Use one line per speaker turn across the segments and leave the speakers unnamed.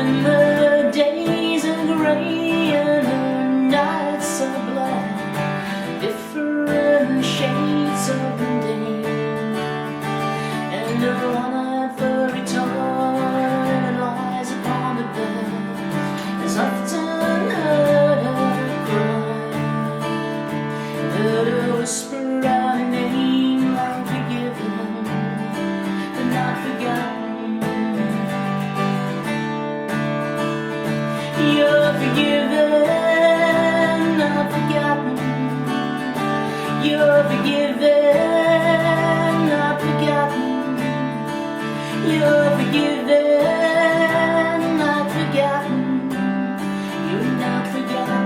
when the days are gray and the nights are black, different shades of day, and the one-eyed furry toy lies upon the bed has often heard her cry, heard her whisper out a name like forgiven but not forgotten. You're forgiven, not forgotten. You're forgiven, not forgotten. You're forgiven, not forgotten. You're not forgotten.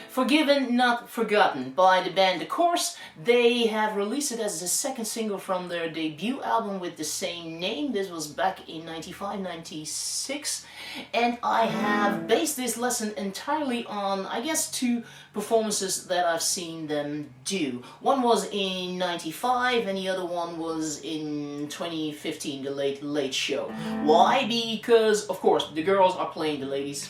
Forgiven, Not Forgotten by the band The Corrs. They have released it as the second single from their debut album with the same name. This was back in 95-96, and I have based this lesson entirely on, I guess, two performances that I've seen them do. One was in 95 and the other one was in 2015, the Late Show. Why? Because, of course, the girls are playing, the ladies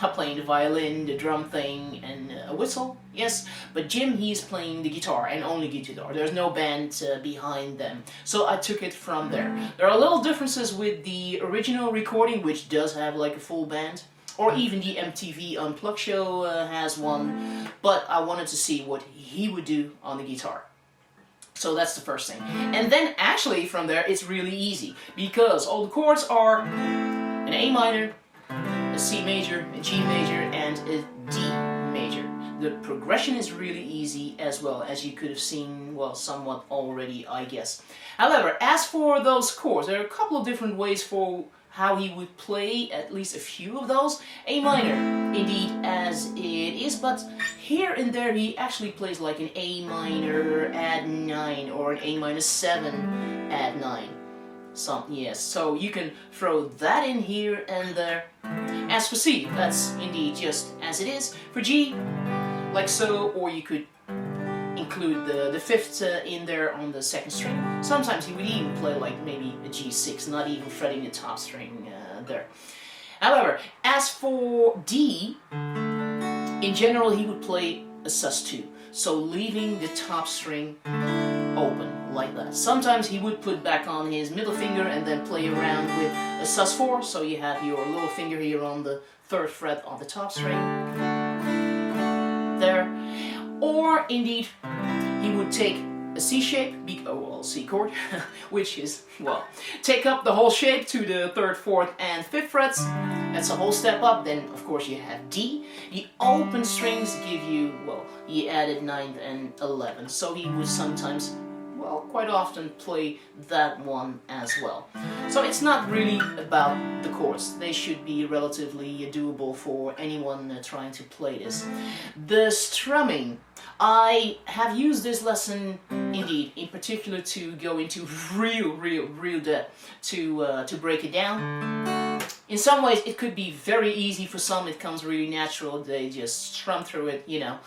are playing the violin, the drum thing, and a whistle, yes, but Jim, he's playing the guitar and only guitar. There's no band behind them, so I took it from there. There are little differences with the original recording, which does have like a full band, or even the MTV Unplugged show has one, but I wanted to see what he would do on the guitar. So that's the first thing. And then actually from there it's really easy, because all the chords are an A minor, a C major, a G major, and a D major. The progression is really easy as well, as you could have seen, well, somewhat already, I guess. However, as for those chords, there are a couple of different ways for how he would play at least a few of those. A minor, indeed, as it is, but here and there he actually plays like an A minor add 9 or an A minor 7 add 9. Yes, so you can throw that in here and there. As for C, that's indeed just as it is. For G, like so, or you could include the fifth in there on the second string. Sometimes he would even play like maybe a G6, not even fretting the top string there. However, as for D, in general he would play a sus2, so leaving the top string open like that. Sometimes he would put back on his middle finger and then play around with a sus4, so you have your little finger here on the 3rd fret on the top string there. Or indeed he would take a C shape, C chord, which is, well, take up the whole shape to the 3rd, 4th and 5th frets. That's a whole step up. Then of course you have D. The open strings give you, well, he added 9th and 11th, so he would sometimes, well, quite often play that one as well. So it's not really about the chords. They should be relatively doable for anyone trying to play this. The strumming, I have used this lesson indeed in particular to go into real depth to break it down. In some ways it could be very easy, for some it comes really natural, they just strum through it, you know.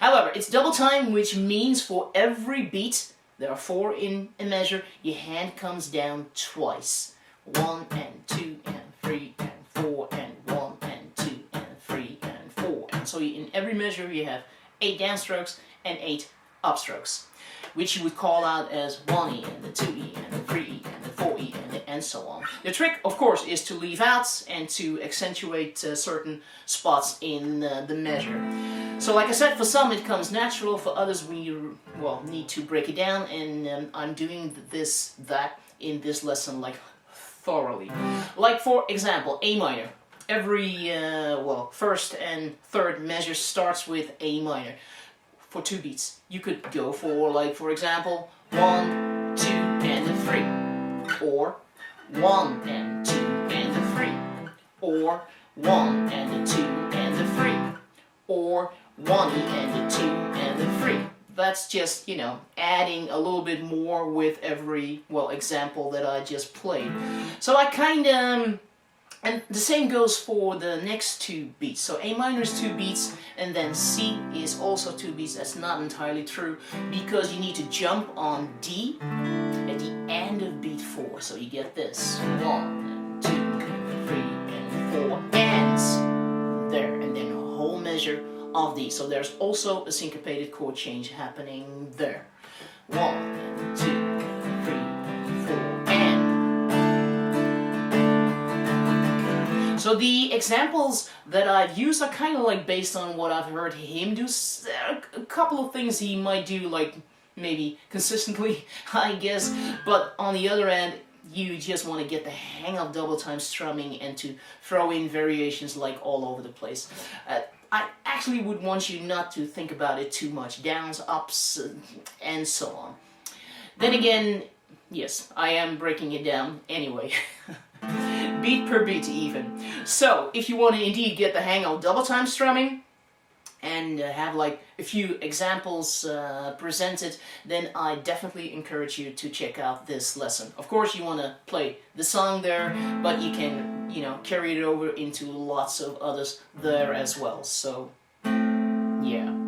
However, it's double time, which means for every beat, there are 4 in a measure, your hand comes down twice. 1 and 2 and 3 and 4 and 1 and 2 and 3 and 4. And so in every measure you have 8 downstrokes and 8 upstrokes, which you would call out as 1E and the 2E and the 3E and the 4E and so on. The trick, of course, is to leave out and to accentuate certain spots in the measure. So like I said, for some it comes natural, for others we, well, need to break it down, and I'm doing that in this lesson like thoroughly. Like for example, A minor. Every, well, 1st and 3rd measure starts with A minor. For 2 beats, you could go for, like, for example, 1, 2, and a 3, or 1 and 2 and a 3, or 1 and a 2 and a 3, or 1 and a 2 and a 3. That's just, you know, adding a little bit more with every, well, example that I just played. So I kind of And the same goes for the next 2 beats. So A minor is 2 beats, and then C is also 2 beats. That's not entirely true, because you need to jump on D at the end of beat 4. So you get this 1, 2, 3, and 4 ends there, and then a whole measure of these. So there's also a syncopated chord change happening there. 1, 2, 3, 4, and. So the examples that I've used are kind of like based on what I've heard him do. A couple of things he might do, like maybe consistently, I guess, but on the other end, you just want to get the hang of double time strumming and to throw in variations like all over the place. I actually would want you not to think about it too much, downs, ups, and so on. Then again, yes, I am breaking it down anyway. Beat per beat even. So, if you want to indeed get the hang of double time strumming, and have like a few examples presented, then I definitely encourage you to check out this lesson. Of course you want to play the song there, but you can, you know, carry it over into lots of others there as well. So, yeah.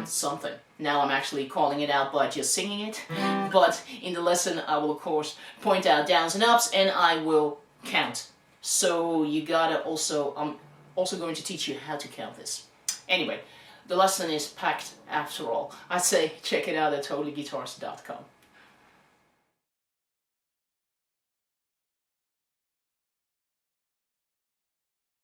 Something. Now I'm actually calling it out by just singing it, but in the lesson I will of course point out downs and ups, and I will count. So you gotta also, I'm also going to teach you how to count this. Anyway, the lesson is packed after all. I say check it out at totallyguitars.com.